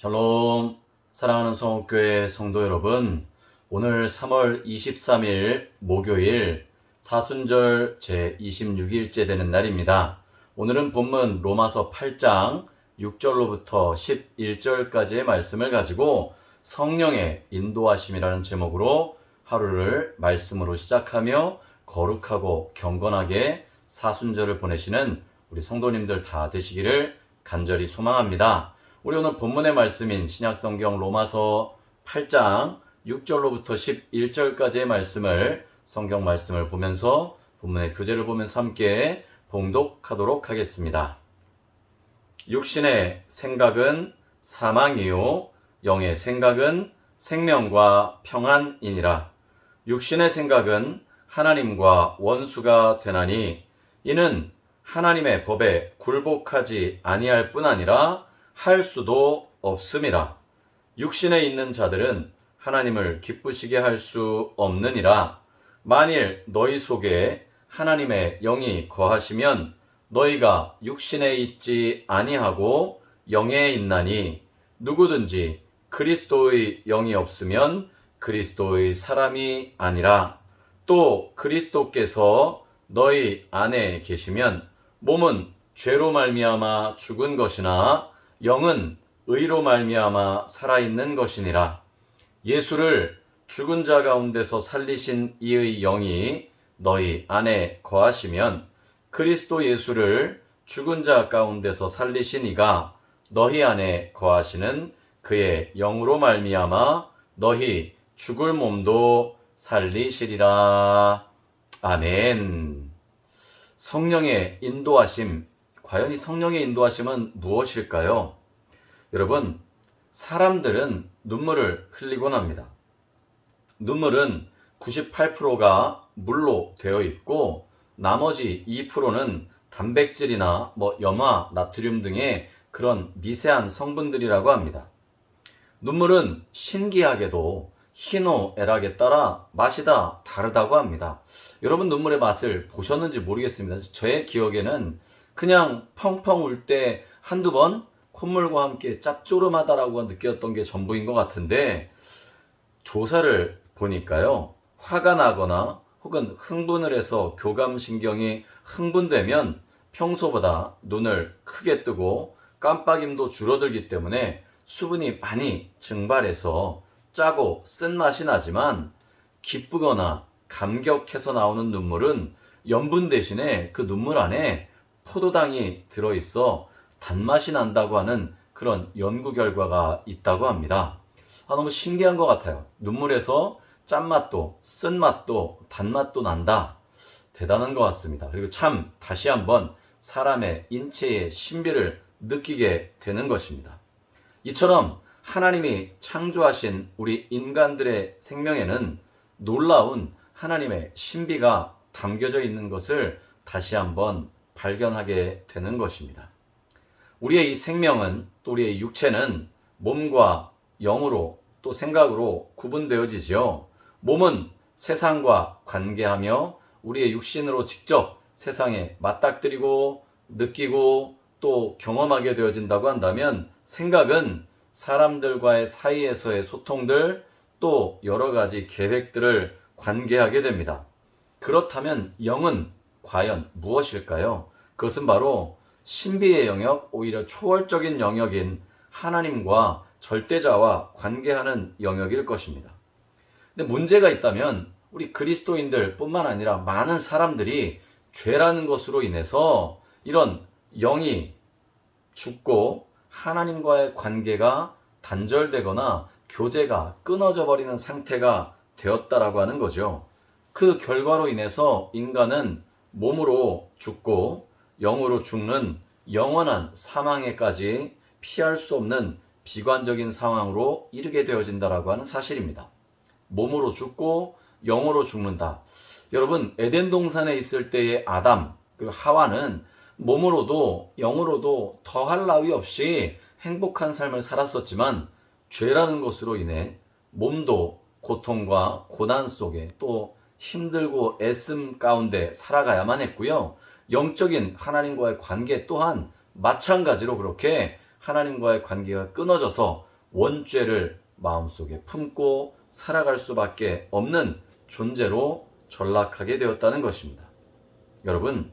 샬롬, 사랑하는 성옥교회 성도 여러분, 오늘 3월 23일 목요일 사순절 제26일째 되는 날입니다. 오늘은 본문 로마서 8장 6절로부터 11절까지의 말씀을 가지고 성령의 인도하심이라는 제목으로 하루를 말씀으로 시작하며 거룩하고 경건하게 사순절을 보내시는 우리 성도님들 다 되시기를 간절히 소망합니다. 우리 오늘 본문의 말씀인 신약성경 로마서 8장 6절로부터 11절까지의 말씀을 성경 말씀을 보면서 본문의 교재를 보면서 함께 봉독하도록 하겠습니다. 육신의 생각은 사망이요 영의 생각은 생명과 평안이니라. 육신의 생각은 하나님과 원수가 되나니 이는 하나님의 법에 굴복하지 아니할 뿐 아니라 할 수도 없음이라. 육신에 있는 자들은 하나님을 기쁘시게 할 수 없느니라. 만일 너희 속에 하나님의 영이 거하시면 너희가 육신에 있지 아니하고 영에 있나니 누구든지 그리스도의 영이 없으면 그리스도의 사람이 아니라. 또 그리스도께서 너희 안에 계시면 몸은 죄로 말미암아 죽은 것이나 영은 의로 말미암아 살아있는 것이니라. 예수를 죽은 자 가운데서 살리신 이의 영이 너희 안에 거하시면 그리스도 예수를 죽은 자 가운데서 살리신 이가 너희 안에 거하시는 그의 영으로 말미암아 너희 죽을 몸도 살리시리라. 아멘. 성령의 인도하심, 과연 이 성령의 인도하심은 무엇일까요? 여러분, 사람들은 눈물을 흘리곤 합니다. 눈물은 98%가 물로 되어 있고 나머지 2%는 단백질이나 염화, 나트륨 등의 그런 미세한 성분들이라고 합니다. 눈물은 신기하게도 희노애락에 따라 맛이 다 다르다고 합니다. 여러분 눈물의 맛을 보셨는지 모르겠습니다. 저의 기억에는 그냥 펑펑 울 때 한두 번 콧물과 함께 짭조름하다라고 느꼈던 게 전부인 것 같은데, 조사를 보니까요, 화가 나거나 혹은 흥분을 해서 교감신경이 흥분되면 평소보다 눈을 크게 뜨고 깜빡임도 줄어들기 때문에 수분이 많이 증발해서 짜고 쓴맛이 나지만, 기쁘거나 감격해서 나오는 눈물은 염분 대신에 그 눈물 안에 포도당이 들어있어 단맛이 난다고 하는 그런 연구 결과가 있다고 합니다. 너무 신기한 것 같아요. 눈물에서 짠맛도 쓴맛도 단맛도 난다. 대단한 것 같습니다. 그리고 참 다시 한번 사람의 인체의 신비를 느끼게 되는 것입니다. 이처럼 하나님이 창조하신 우리 인간들의 생명에는 놀라운 하나님의 신비가 담겨져 있는 것을 다시 한번 발견하게 되는 것입니다. 우리의 이 생명은, 또 우리의 육체는 몸과 영으로 또 생각으로 구분되어지죠. 몸은 세상과 관계하며 우리의 육신으로 직접 세상에 맞닥뜨리고 느끼고 또 경험하게 되어진다고 한다면, 생각은 사람들과의 사이에서의 소통들, 또 여러 가지 계획들을 관계하게 됩니다. 그렇다면 영은 과연 무엇일까요? 그것은 바로 신비의 영역, 오히려 초월적인 영역인 하나님과 절대자와 관계하는 영역일 것입니다. 근데 문제가 있다면 우리 그리스도인들 뿐만 아니라 많은 사람들이 죄라는 것으로 인해서 이런 영이 죽고 하나님과의 관계가 단절되거나 교제가 끊어져 버리는 상태가 되었다라고 하는 거죠. 그 결과로 인해서 인간은 몸으로 죽고 영으로 죽는 영원한 사망에까지 피할 수 없는 비관적인 상황으로 이르게 되어진다라고 하는 사실입니다. 몸으로 죽고 영으로 죽는다. 여러분, 에덴 동산에 있을 때의 아담 그리고 하와는 몸으로도 영으로도 더할 나위 없이 행복한 삶을 살았었지만, 죄라는 것으로 인해 몸도 고통과 고난 속에 또 힘들고 애씀 가운데 살아가야만 했고요. 영적인 하나님과의 관계 또한 마찬가지로 그렇게 하나님과의 관계가 끊어져서 원죄를 마음속에 품고 살아갈 수밖에 없는 존재로 전락하게 되었다는 것입니다. 여러분,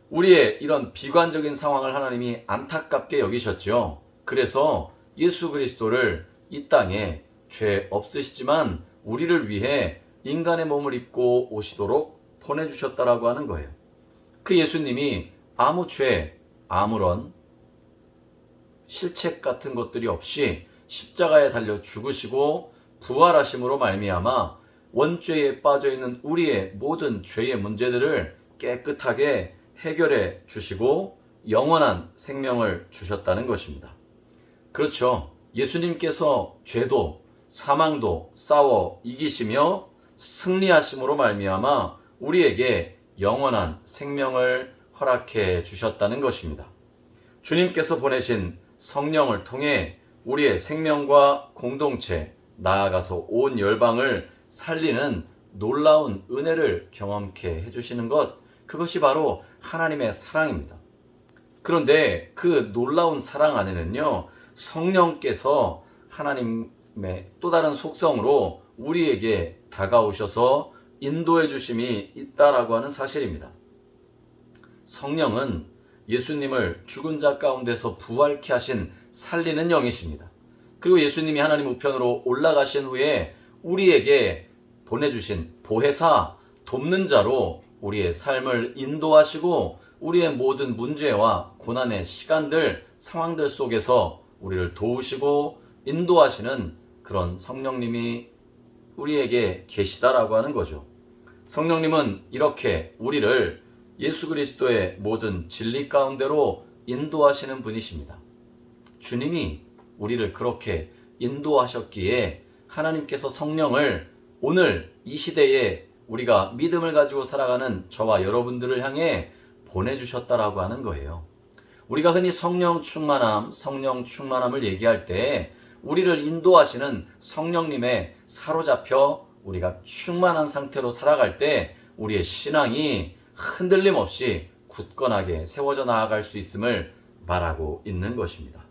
우리의 이런 비관적인 상황을 하나님이 안타깝게 여기셨죠. 그래서 예수 그리스도를 이 땅에 죄 없으시지만 우리를 위해 인간의 몸을 입고 오시도록 보내주셨다라고 하는 거예요. 그 예수님이 아무 죄, 아무런 실책 같은 것들이 없이 십자가에 달려 죽으시고 부활하심으로 말미암아 원죄에 빠져있는 우리의 모든 죄의 문제들을 깨끗하게 해결해 주시고 영원한 생명을 주셨다는 것입니다. 그렇죠. 예수님께서 죄도 사망도 싸워 이기시며 승리하심으로 말미암아 우리에게 영원한 생명을 허락해 주셨다는 것입니다. 주님께서 보내신 성령을 통해 우리의 생명과 공동체, 나아가서 온 열방을 살리는 놀라운 은혜를 경험케 해주시는 것, 그것이 바로 하나님의 사랑입니다. 그런데 그 놀라운 사랑 안에는요, 성령께서 하나님의 또 다른 속성으로 우리에게 다가오셔서 인도해 주심이 있다라고 하는 사실입니다. 성령은 예수님을 죽은 자 가운데서 부활케 하신 살리는 영이십니다. 그리고 예수님이 하나님 우편으로 올라가신 후에 우리에게 보내주신 보혜사, 돕는 자로 우리의 삶을 인도하시고 우리의 모든 문제와 고난의 시간들, 상황들 속에서 우리를 도우시고 인도하시는 그런 성령님이 우리에게 계시다라고 하는 거죠. 성령님은 이렇게 우리를 예수 그리스도의 모든 진리 가운데로 인도하시는 분이십니다. 주님이 우리를 그렇게 인도하셨기에 하나님께서 성령을 오늘 이 시대에 우리가 믿음을 가지고 살아가는 저와 여러분들을 향해 보내주셨다라고 하는 거예요. 우리가 흔히 성령 충만함을 얘기할 때 우리를 인도하시는 성령님에 사로잡혀 우리가 충만한 상태로 살아갈 때 우리의 신앙이 흔들림 없이 굳건하게 세워져 나아갈 수 있음을 말하고 있는 것입니다.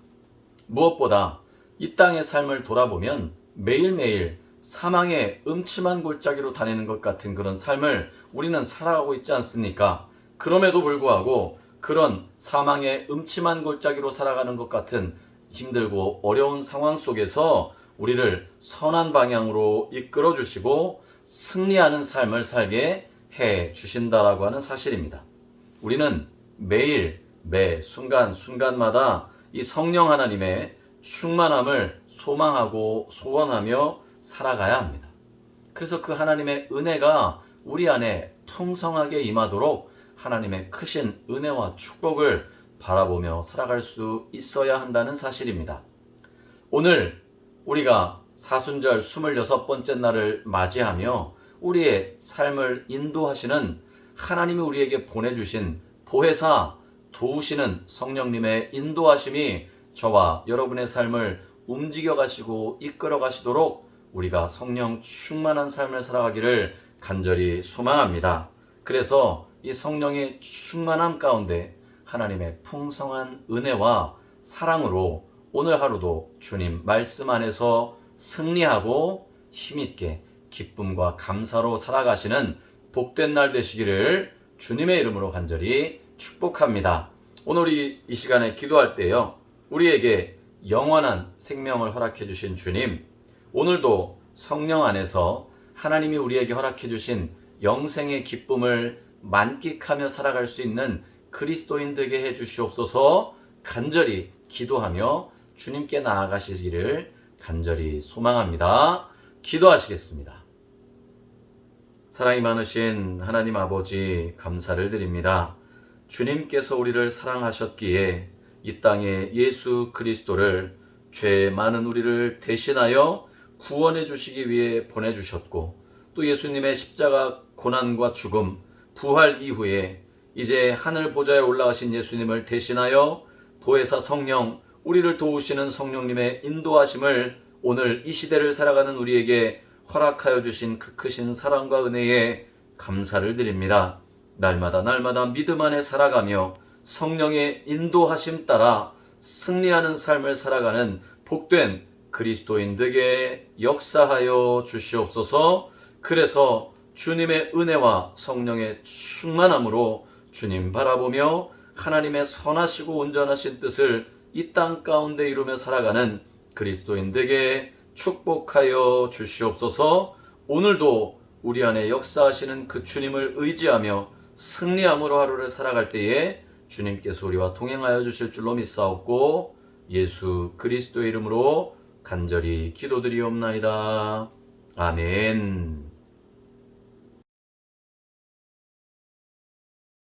무엇보다 이 땅의 삶을 돌아보면 매일매일 사망의 음침한 골짜기로 다니는 것 같은 그런 삶을 우리는 살아가고 있지 않습니까? 그럼에도 불구하고 그런 사망의 음침한 골짜기로 살아가는 것 같은 힘들고 어려운 상황 속에서 우리를 선한 방향으로 이끌어 주시고 승리하는 삶을 살게 해 주신다라고 하는 사실입니다. 우리는 매일 매 순간순간마다 이 성령 하나님의 충만함을 소망하고 소원하며 살아가야 합니다. 그래서 그 하나님의 은혜가 우리 안에 풍성하게 임하도록 하나님의 크신 은혜와 축복을 바라보며 살아갈 수 있어야 한다는 사실입니다. 오늘 우리가 사순절 26번째 날을 맞이하며 우리의 삶을 인도하시는 하나님이 우리에게 보내주신 보혜사, 도우시는 성령님의 인도하심이 저와 여러분의 삶을 움직여 가시고 이끌어 가시도록 우리가 성령 충만한 삶을 살아가기를 간절히 소망합니다. 그래서 이 성령의 충만함 가운데 하나님의 풍성한 은혜와 사랑으로 오늘 하루도 주님 말씀 안에서 승리하고 힘있게 기쁨과 감사로 살아가시는 복된 날 되시기를 주님의 이름으로 간절히 축복합니다. 오늘 이 시간에 기도할 때요, 우리에게 영원한 생명을 허락해 주신 주님, 오늘도 성령 안에서 하나님이 우리에게 허락해 주신 영생의 기쁨을 만끽하며 살아갈 수 있는 그리스도인 되게 해 주시옵소서. 간절히 기도하며 주님께 나아가시기를 간절히 소망합니다. 기도하시겠습니다. 사랑이 많으신 하나님 아버지, 감사를 드립니다. 주님께서 우리를 사랑하셨기에 이 땅에 예수 그리스도를 죄 많은 우리를 대신하여 구원해 주시기 위해 보내주셨고, 또 예수님의 십자가 고난과 죽음, 부활 이후에 이제 하늘 보좌에 올라가신 예수님을 대신하여 보혜사 성령, 우리를 도우시는 성령님의 인도하심을 오늘 이 시대를 살아가는 우리에게 허락하여 주신 그 크신 사랑과 은혜에 감사를 드립니다. 날마다 믿음 안에 살아가며 성령의 인도하심 따라 승리하는 삶을 살아가는 복된 그리스도인 되게 역사하여 주시옵소서. 그래서 주님의 은혜와 성령의 충만함으로 주님 바라보며 하나님의 선하시고 온전하신 뜻을 이 땅 가운데 이루며 살아가는 그리스도인 되게 축복하여 주시옵소서. 오늘도 우리 안에 역사하시는 그 주님을 의지하며 승리함으로 하루를 살아갈 때에 주님께서 우리와 동행하여 주실 줄로 믿사옵고 예수 그리스도의 이름으로 간절히 기도드리옵나이다. 아멘.